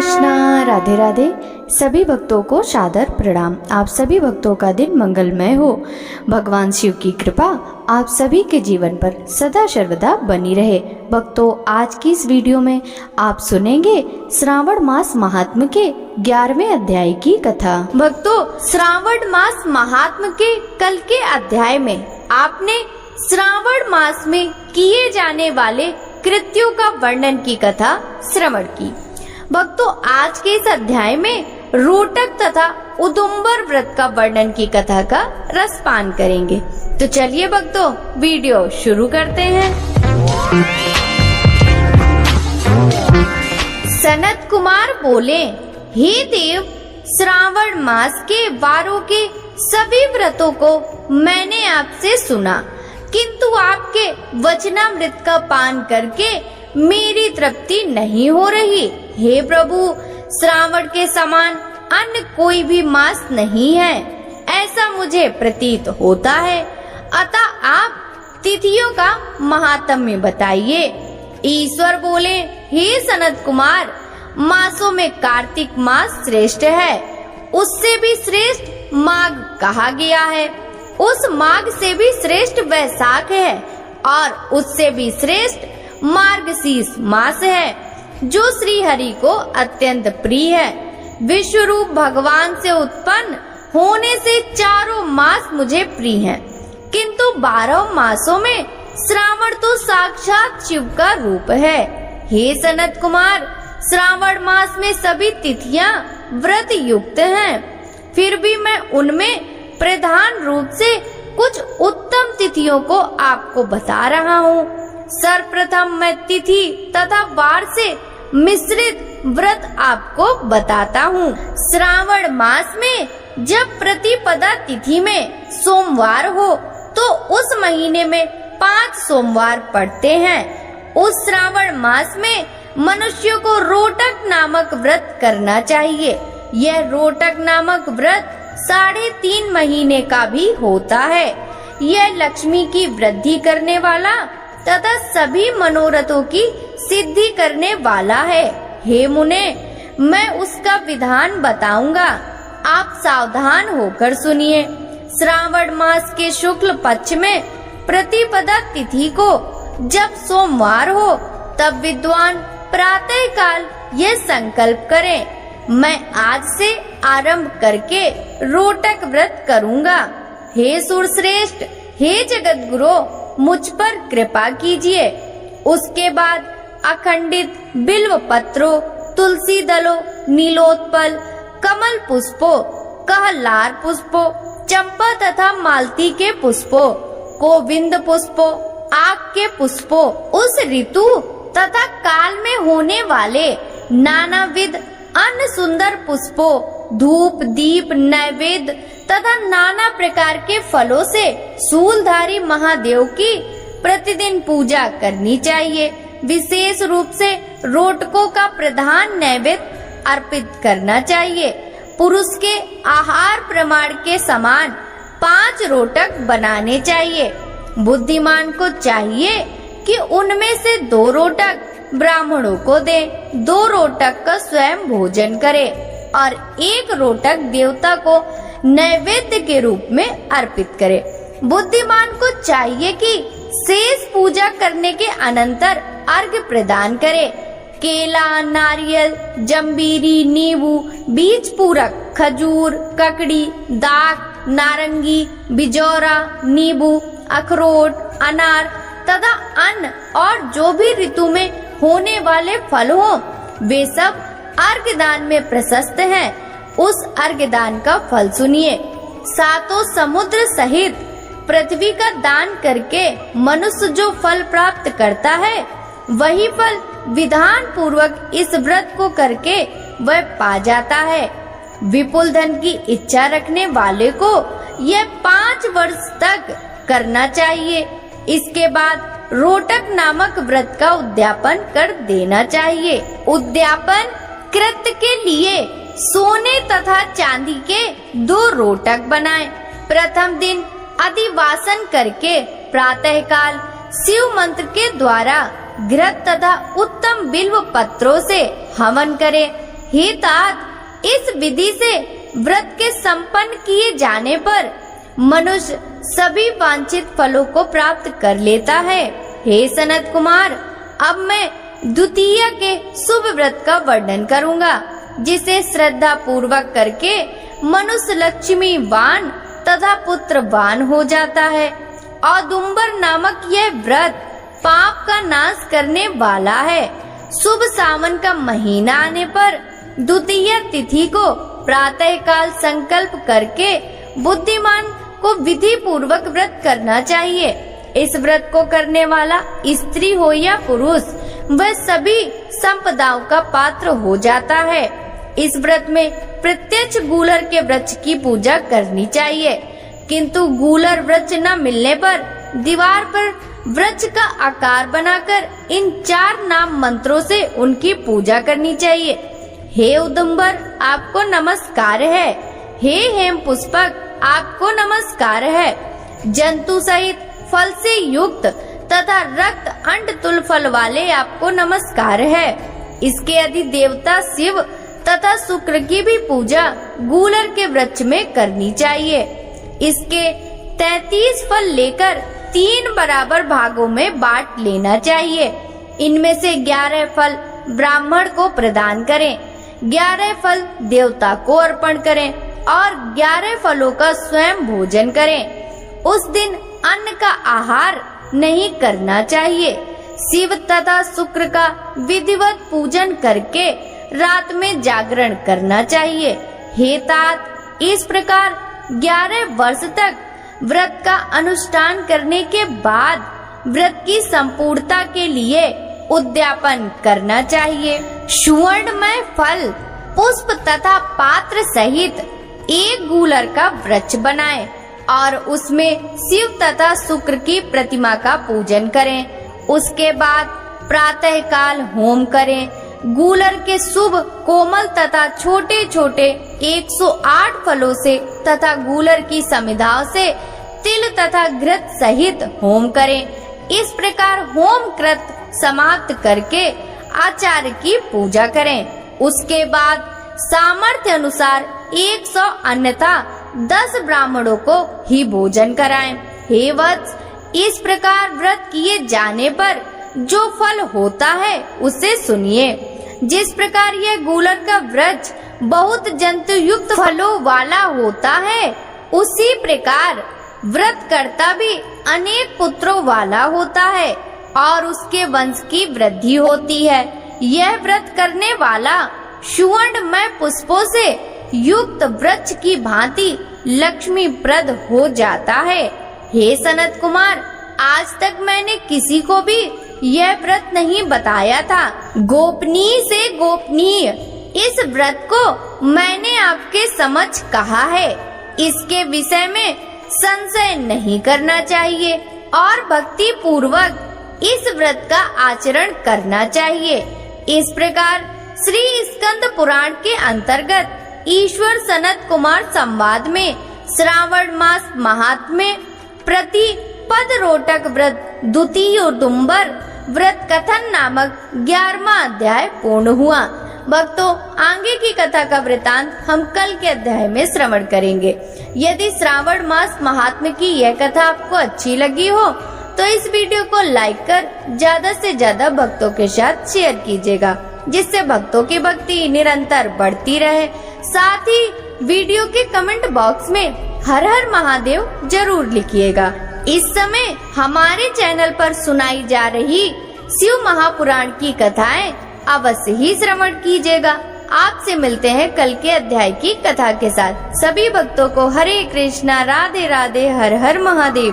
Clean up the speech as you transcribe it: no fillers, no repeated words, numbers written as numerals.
कृष्णा। राधे राधे। सभी भक्तों को सादर प्रणाम। आप सभी भक्तों का दिन मंगलमय हो। भगवान शिव की कृपा आप सभी के जीवन पर सदा सर्वदा बनी रहे। भक्तों, आज की इस वीडियो में आप सुनेंगे श्रावण मास महात्म्य के 11वें अध्याय की कथा। भक्तों, श्रावण मास महात्म्य के कल के अध्याय में आपने श्रावण मास में किए जाने वाले कृत्यों का वर्णन की कथा श्रवण की। भक्तों, आज के इस अध्याय में रोटक तथा उदुम्बर व्रत का वर्णन की कथा का रसपान करेंगे। तो चलिए भक्तों, वीडियो शुरू करते हैं। सनत कुमार बोले, हे देव, श्रावण मास के वारों के सभी व्रतों को मैंने आपसे सुना, किंतु आपके वचनामृत का पान करके मेरी तृप्ति नहीं हो रही। हे प्रभु, श्रावण के समान अन्य कोई भी मास नहीं है, ऐसा मुझे प्रतीत होता है। अतः आप तिथियों का महात्म्य बताइए। ईश्वर बोले, हे सनत कुमार, मासों में कार्तिक मास श्रेष्ठ है, उससे भी श्रेष्ठ माघ कहा गया है। उस माघ से भी श्रेष्ठ वैशाख है और उससे भी श्रेष्ठ मार्गशीर्ष मास है, जो श्री हरि को अत्यंत प्रिय है। विश्व रूप भगवान से उत्पन्न होने से चारों मास मुझे प्रिय हैं, किंतु 12 मासों में श्रावण तो साक्षात शिव का रूप है। हे सनत कुमार, श्रावण मास में सभी तिथियां व्रत युक्त हैं, फिर भी मैं उनमें प्रधान रूप से कुछ उत्तम तिथियों को आपको बता रहा हूँ। सर्वप्रथम मैं तिथि तथा वार से मिश्रित व्रत आपको बताता हूँ। श्रावण मास में जब प्रतिपदा तिथि में सोमवार हो तो उस महीने में 5 सोमवार पड़ते हैं। उस श्रावण मास में मनुष्यों को रोटक नामक व्रत करना चाहिए। यह रोटक नामक व्रत 3.5 महीने का भी होता है। यह लक्ष्मी की वृद्धि करने वाला तथा सभी मनोरथों की सिद्धि करने वाला है। हे मुने, मैं उसका विधान बताऊंगा, आप सावधान होकर सुनिए। श्रावण मास के शुक्ल पक्ष में प्रतिपदा तिथि को जब सोमवार हो तब विद्वान प्रातः काल यह संकल्प करें, मैं आज से आरंभ करके रोटक व्रत करूंगा। हे सुरश्रेष्ठ, हे जगत गुरु, मुझ पर कृपा कीजिए। उसके बाद अखंडित बिल्व पत्रों, तुलसी दलों, नीलोत्पल, कमल पुष्पों, कहलार पुष्पों, चंपा तथा मालती के पुष्पों, गोविंद पुष्पों, आक के पुष्पों, उस ऋतु तथा काल में होने वाले नानाविध अन्य सुंदर पुष्पों, धूप, दीप, नैवेद्य तथा नाना प्रकार के फलों से शूलधारी महादेव की प्रतिदिन पूजा करनी चाहिए। विशेष रूप से रोटकों का प्रधान नैवेद्य अर्पित करना चाहिए। पुरुष के आहार प्रमाण के समान 5 रोटक बनाने चाहिए। बुद्धिमान को चाहिए कि उनमें से 2 रोटक ब्राह्मणों को दे, 2 रोटक का स्वयं भोजन करे और 1 रोटक देवता को नैवेद्य के रूप में अर्पित करे। बुद्धिमान को चाहिए कि शेष पूजा करने के अनंतर अर्घ्य प्रदान करे। केला, नारियल, जंबीरी, नींबू, बीज पूरक, खजूर, ककड़ी, दाख, नारंगी, बिजौरा, नींबू, अखरोट, अनार तथा अन्न और जो भी ऋतु में होने वाले फल हो, वे सब अर्घदान में प्रशस्त हैं। उस अर्घदान का फल सुनिए। 7 समुद्र सहित पृथ्वी का दान करके मनुष्य जो फल प्राप्त करता है, वही फल विधान पूर्वक इस व्रत को करके वह पा जाता है। विपुल धन की इच्छा रखने वाले को यह 5 वर्ष तक करना चाहिए। इसके बाद रोटक नामक व्रत का उद्यापन कर देना चाहिए। उद्यापन कृत्य के लिए सोने तथा चांदी के 2 रोटक बनाएं। प्रथम दिन अधिवासन करके प्रातः काल शिव मंत्र के द्वारा घृत तथा उत्तम बिल्व पत्रों से हवन करें। हे तात, इस विधि से व्रत के संपन्न किए जाने पर मनुष्य सभी वांछित फलों को प्राप्त कर लेता है। हे सनत कुमार, अब मैं द्वितीय के शुभ व्रत का वर्णन करूंगा, जिसे श्रद्धा पूर्वक करके मनुष्य लक्ष्मीवान तथा पुत्रवान हो जाता है। औदुंबर नामक यह व्रत पाप का नाश करने वाला है। शुभ सावन का महीना आने पर द्वितीय तिथि को प्रातः काल संकल्प करके बुद्धिमान को विधि पूर्वक व्रत करना चाहिए। इस व्रत को करने वाला स्त्री हो या पुरुष, वह सभी संपदाओं का पात्र हो जाता है। इस व्रत में प्रत्यक्ष गूलर के वृक्ष की पूजा करनी चाहिए, किंतु गूलर वृक्ष न मिलने पर दीवार पर वृक्ष का आकार बनाकर इन 4 नाम मंत्रों से उनकी पूजा करनी चाहिए। हे उदुंबर, आपको नमस्कार है। हे हेम पुष्पक, आपको नमस्कार है। जंतु सहित फल से युक्त तथा रक्त अंड तुल फल वाले आपको नमस्कार है। इसके अधिदेवता शिव तथा शुक्र की भी पूजा गूलर के वृक्ष में करनी चाहिए। इसके 33 फल लेकर 3 बराबर भागों में बांट लेना चाहिए। इनमें से 11 फल ब्राह्मण को प्रदान करें, 11 फल देवता को अर्पण करें और 11 फलों का स्वयं भोजन करें। उस दिन अन्न का आहार नहीं करना चाहिए। शिव तथा शुक्र का विधिवत पूजन करके रात में जागरण करना चाहिए। हे तात, इस प्रकार 11 वर्ष तक व्रत का अनुष्ठान करने के बाद व्रत की संपूर्णता के लिए उद्यापन करना चाहिए। सुवर्णमय फल, पुष्प तथा पात्र सहित एक गूलर का वृक्ष बनाएं और उसमें शिव तथा शुक्र की प्रतिमा का पूजन करें। उसके बाद प्रातः काल होम करें। गूलर के शुभ कोमल तथा छोटे छोटे 108 फलों से तथा गूलर की समिधाओं से तिल तथा घृत सहित होम करें। इस प्रकार होम कृत समाप्त करके आचार्य की पूजा करें। उसके बाद सामर्थ्य अनुसार 100 अन्यथा 10 ब्राह्मणों को ही भोजन कराएं। हे वत्स, इस प्रकार व्रत किए जाने पर जो फल होता है उसे सुनिए। जिस प्रकार यह गूलर का वृक्ष बहुत जंतु युक्त फलों वाला होता है, उसी प्रकार व्रत करता भी अनेक पुत्रों वाला होता है और उसके वंश की वृद्धि होती है। यह व्रत करने वाला सुवर्णमय पुष्पों से युक्त वृक्ष की भांति लक्ष्मी प्रद हो जाता है। हे सनत कुमार, आज तक मैंने किसी को भी यह व्रत नहीं बताया था। गोपनीय से गोपनीय इस व्रत को मैंने आपके समक्ष कहा है। इसके विषय में संशय नहीं करना चाहिए और भक्ति पूर्वक इस व्रत का आचरण करना चाहिए। इस प्रकार श्री स्कंद पुराण के अंतर्गत ईश्वर सनत कुमार संवाद में श्रावण मास महात्म्य प्रति पद रोटक व्रत द्वितीय औदुंबर व्रत कथन नामक 11वां अध्याय पूर्ण हुआ। भक्तों, आगे की कथा का वृतांत हम कल के अध्याय में श्रवण करेंगे। यदि श्रावण मास महात्म्य की यह कथा आपको अच्छी लगी हो तो इस वीडियो को लाइक कर ज्यादा से ज्यादा भक्तों के साथ शेयर कीजिएगा, जिससे भक्तों की भक्ति निरंतर बढ़ती रहे। साथ ही वीडियो के कमेंट बॉक्स में हर हर महादेव जरूर लिखिएगा। इस समय हमारे चैनल पर सुनाई जा रही शिव महापुराण की कथाएं अवश्य ही श्रवण कीजिएगा। आपसे मिलते हैं कल के अध्याय की कथा के साथ। सभी भक्तों को हरे कृष्णा, राधे राधे, हर हर महादेव।